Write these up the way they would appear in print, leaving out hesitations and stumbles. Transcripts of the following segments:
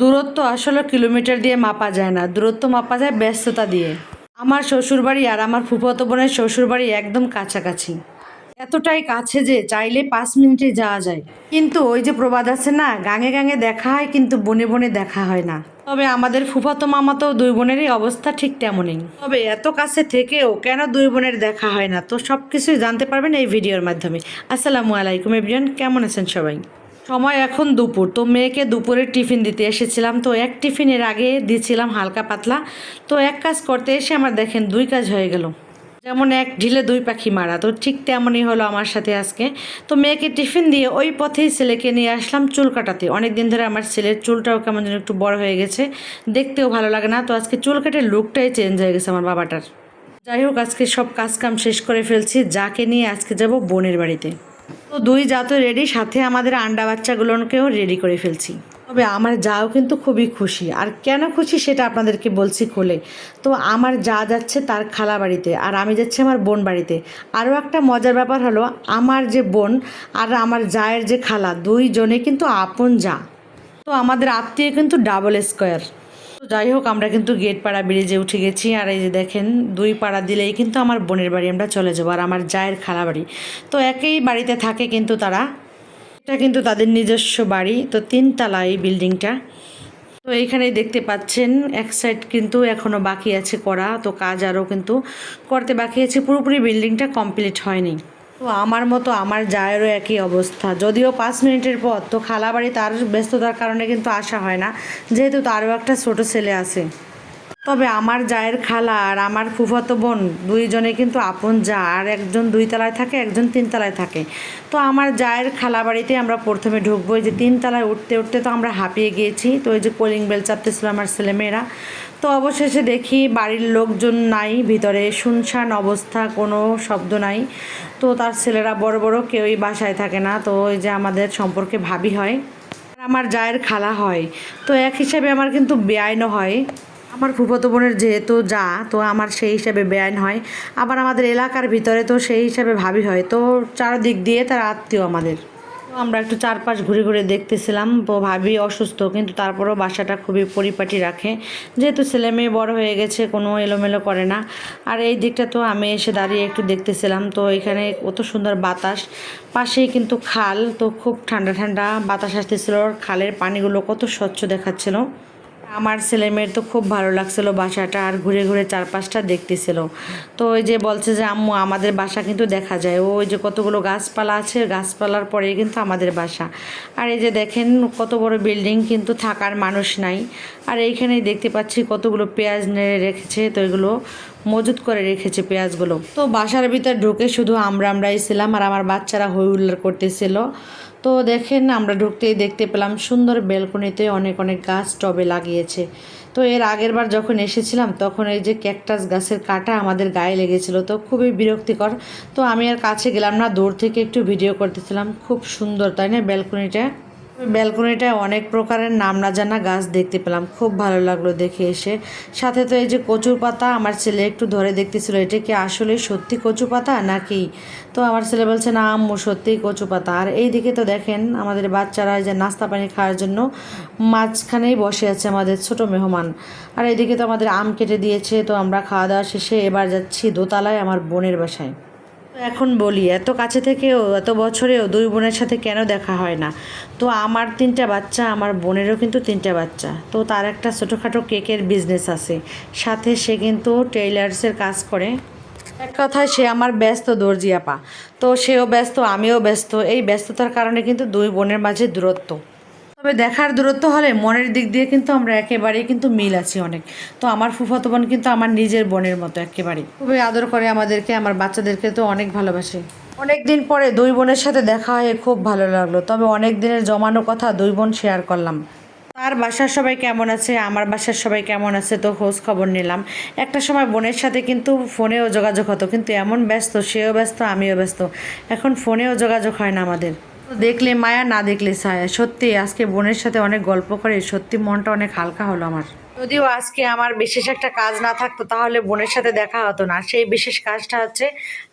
দূরত্ব আসলে কিলোমিটার দিয়ে মাপা যায় না, দূরত্ব মাপা যায় ব্যস্ততা দিয়ে। আমার শ্বশুরবাড়ি আর আমার ফুফাতো বোনের শ্বশুরবাড়ি একদম কাছাকাছি, এতটাই কাছে যে চাইলে 5 মিনিটে যাওয়া যায়। কিন্তু ওই যে প্রবাদ আছে না, গাঙে গাঙে দেখা হয় কিন্তু বনে বনে দেখা হয় না। তবে আমাদের ফুফাতো মামাতো দুই বোনেরই অবস্থা ঠিক তেমনই। তবে এত কাছে থেকেও কেন দুই বোনের দেখা হয় না, তো সব কিছুই জানতে পারবেন এই ভিডিওর মাধ্যমে। আসসালামু আলাইকুম এভরিওয়ান, কেমন আছেন সবাই? সময় এখন দুপুর, তো মেয়েকে দুপুরের টিফিন দিতে এসেছিলাম। তো এক টিফিনের আগে দিয়েছিলাম হালকা পাতলা। তো এক কাজ করতে এসে আমার দেখেন দুই কাজ হয়ে গেল। যেমন এক ঢিলে দুই পাখি মারা, তো ঠিক তেমনই হলো আমার সাথে আজকে। তো মেয়েকে টিফিন দিয়ে ওই পথেই ছেলেকে নিয়ে আসলাম চুল কাটাতে। অনেক দিন ধরে আমার ছেলের চুলটাও কেমন যেন একটু বড় হয়ে গেছে, দেখতেও ভালো লাগে না। তো আজকে চুল কাটে লুকটাই চেঞ্জ হয়ে গেছে আমার বাবাটার। যাই হোক, আজকে সব কাজ কাম শেষ করে ফেলছি, যাকে নিয়ে আজকে যাব বোনের বাড়িতে। তো দুই যা তো রেডি, সাথে আমাদের আন্ডা বাচ্চাগুলোকেও রেডি করে ফেলছি। তবে আমার যাও কিন্তু খুবই খুশি, আর কেন খুশি সেটা আপনাদেরকে বলছি খুলে। তো আমার যা যাচ্ছে তার খালা বাড়িতে, আর আমি যাচ্ছি আমার বোন বাড়িতে। আরও একটা মজার ব্যাপার হলো, আমার যে বোন আর আমার জায়ের যে খালা, দুইজনে কিন্তু আপন যা। তো আমাদের আত্মীয় কিন্তু ডাবল স্কোয়ার। তো যাই হোক, আমরা কিন্তু গেট পাড়া ব্রিজে উঠে গেছি। আর এই যে দেখেন, দুই পাড়া দিলেই কিন্তু আমার বোনের বাড়ি আমরা চলে যাবো, আর আমার জায়ের খালা বাড়ি। তো একই বাড়িতে থাকে কিন্তু তারা, এটা কিন্তু তাদের নিজস্ব বাড়ি। তো 3 তলা এই বিল্ডিংটা। তো এইখানেই দেখতে পাচ্ছেন এক সাইড কিন্তু এখনও বাকি আছে করা, তো কাজ আরও কিন্তু করতে বাকি আছে, পুরোপুরি বিল্ডিংটা কমপ্লিট হয়নি। তো আমার মতো আমার জায়েরও একই অবস্থা, যদিও 5 মিনিটের পর। তো খালা বাড়ি তার ব্যস্ততার কারণে কিন্তু আসা হয় না, যেহেতু তারও একটা ছোট ছেলে আছে। তবে আমার জায়ের খালা আর আমার ফুফাতো বোন দুইজনে কিন্তু আপন যা, আর একজন 2 তলায় থাকে, একজন 3 তলায় থাকে। তো আমার জায়ের খালা বাড়িতে আমরা প্রথমে ঢুকবো। এই যে 3 তলায় উঠতে উঠতে তো আমরা হাঁপিয়ে গিয়েছি। তো ওই যে কলিং বেল চাপতেছিল আমার ছেলেমেয়েরা। তো অবশেষে দেখি বাড়ির লোকজন নাই, ভিতরে শুনশান অবস্থা, কোনো শব্দ নাই। তো তার ছেলেরা বড় বড় কেউই বাসায় থাকে না। তো ওই যে আমাদের সম্পর্কে ভাবি হয়, আর আমার জায়ের খালা হয়। তো এক হিসাবে আমার কিন্তু বেআইনও হয়। আমার ফুফাতো বোনের যেহেতু যা, তো আমার সেই হিসাবে বেআইন হয়। আবার আমাদের এলাকার ভিতরে তো সেই হিসাবে ভাবি হয়। তো চারদিক দিয়ে তার আত্মীয় আমাদের। তো আমরা একটু চারপাশ ঘুরে ঘুরে দেখতেছিলাম। তো ভাবি অসুস্থ, কিন্তু তারপরেও বাসাটা খুবই পরিপাটি রাখে, যেহেতু ছেলে মেয়ে বড় হয়ে গেছে, কোনো এলোমেলো করে না। আর এই দিকটা তো আমি এসে দাঁড়িয়ে একটু দেখতেছিলাম। তো এখানে কত সুন্দর বাতাস, পাশেই কিন্তু খাল। তো খুব ঠান্ডা ঠান্ডা বাতাস আসতেছিল, খালের পানিগুলো কত স্বচ্ছ দেখাচ্ছিল। আমার ছেলেমেয়ের তো খুব ভালো লাগছিল বাসাটা, আর ঘুরে ঘুরে চারপাশটা দেখতেছিল। তো ওই যে বলছে যে আম্মু আমাদের বাসা কিন্তু দেখা যায়, ওই যে কতগুলো গাছপালা আছে, গাছপালার পরেই কিন্তু আমাদের বাসা। আর এই যে দেখেন কত বড় বিল্ডিং, কিন্তু থাকার মানুষ নাই। আর এইখানেই দেখতে পাচ্ছি কতগুলো পেঁয়াজ নেড়ে রেখেছে, তো এগুলো মজুত করে রেখেছে পেঁয়াজগুলো। তো বাসার ভিতর ঢুকে শুধু আমরাই ছিলাম, আর আমার বাচ্চারা হই হুল্লোড় করতেছিল। তো দেখেন, আমরা ঢুকতেই দেখতে পেলাম সুন্দর ব্যালকনিতে অনেক অনেক গাছ টবে লাগিয়েছে। তো এর আগের বার যখন এসেছিলাম তখন এই যে ক্যাকটাস গাছের কাঁটা আমাদের গায়ে লেগেছিল, তো খুবই বিরক্তিকর। তো আমি আর কাছে গেলাম না, দূর থেকে একটু ভিডিও করতেছিলাম। খুব সুন্দর তাই না ব্যালকনিটা? ব্যালকনিটায় অনেক প্রকারের নাম না জানা গাছ দেখতে পেলাম, খুব ভালো লাগলো দেখে এসে। সাথে তো এই যে কচুর পাতা, আমার ছেলে একটু ধরে দেখতেছিল এটা কি আসলে সত্যি কচু পাতা নাকি। তো আমার ছেলে বলছে না আম্মু সত্যিই কচু পাতা। আর এই দিকে তো দেখেন আমাদের বাচ্চারা যে নাস্তা পানি খাওয়ার জন্য মাঝখানেই বসে আছে আমাদের ছোট মেহমান। আর এইদিকে তো আমাদের আম কেটে দিয়েছে। তো আমরা খাওয়া দাওয়া শেষে এবার যাচ্ছি দোতলায় আমার বোনের বাসায়। এখন বলি, এত কাছে থেকেও এত বছরেও দুই বোনের সাথে কেন দেখা হয় না? তো আমার 3টা বাচ্চা, আমার বোনেরও কিন্তু 3টা বাচ্চা। তো তার একটা ছোটোখাটো কেকের বিজনেস আছে, সাথে সে কিন্তু টেইলার্সের কাজ করে। এক কথায় সে আমার ব্যস্ত দর্জি আপা। তো সেও ব্যস্ত, আমিও ব্যস্ত, এই ব্যস্ততার কারণে কিন্তু দুই বোনের মাঝে দূরত্ব। তবে দেখার দূরত্ব হলে মনের দিক দিয়ে কিন্তু আমরা একেবারেই কিন্তু মিল আছি অনেক। তো আমার ফুফাতো বোন কিন্তু আমার নিজের বোনের মতো একেবারেই, খুবই আদর করে আমাদেরকে, আমার বাচ্চাদেরকে তো অনেক ভালোবাসে। অনেক দিন পরে দুই বোনের সাথে দেখা হয়ে খুব ভালো লাগলো। তবে অনেক দিনের জমানো কথা দুই বোন শেয়ার করলাম। তার বাসার সবাই কেমন আছে, আমার বাসার সবাই কেমন আছে, তো খোঁজ খবর নিলাম। একটা সময় বোনের সাথে কিন্তু ফোনেও যোগাযোগ হতো, কিন্তু এমন ব্যস্ত, সেও ব্যস্ত আমিও ব্যস্ত, এখন ফোনেও যোগাযোগ হয় না আমাদের। তো দেখলে মায়া, না দেখলে ছায়া। সত্যি আজকে বোনের সাথে অনেক গল্প করে সত্যি মনটা অনেক হালকা হলো আমার। যদিও আজকে আমার বিশেষ একটা কাজ না থাকতো তাহলে বোনের সাথে দেখা হতো না। সেই বিশেষ কাজটা হচ্ছে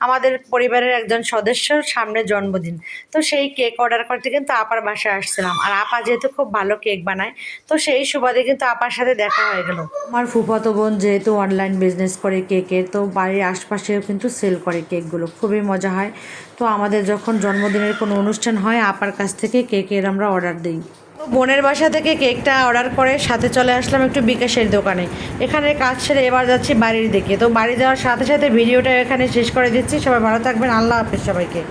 আমাদের পরিবারের একজন সদস্যর সামনে জন্মদিন। তো সেই কেক অর্ডার করতে কিন্তু আপার বাসায় আসছিলাম। আর আপা যেহেতু খুব ভালো কেক বানায়, তো সেই সুবাদে কিন্তু আপার সাথে দেখা হয়ে গেল। আমার ফুফাতো বোন যেহেতু অনলাইন বিজনেস করে কেকের, তো বাড়ির আশপাশেও কিন্তু সেল করে কেকগুলো, খুবই মজা হয়। তো আমাদের যখন জন্মদিনের কোনো অনুষ্ঠান হয় আপার কাছ থেকে কেকের আমরা অর্ডার দিই। তো বোনের বাসা থেকে কেকটা অর্ডার করে সাথে চলে আসলাম একটু বিকাশের দোকানে। এখানে কাজ সেরে এবার যাচ্ছি বাড়ির দিকে। তো বাড়ি যাওয়ার সাথে সাথে ভিডিওটা এখানে শেষ করে দিচ্ছি। সবাই ভালো থাকবেন, আল্লাহ হাফেজ সবাইকে।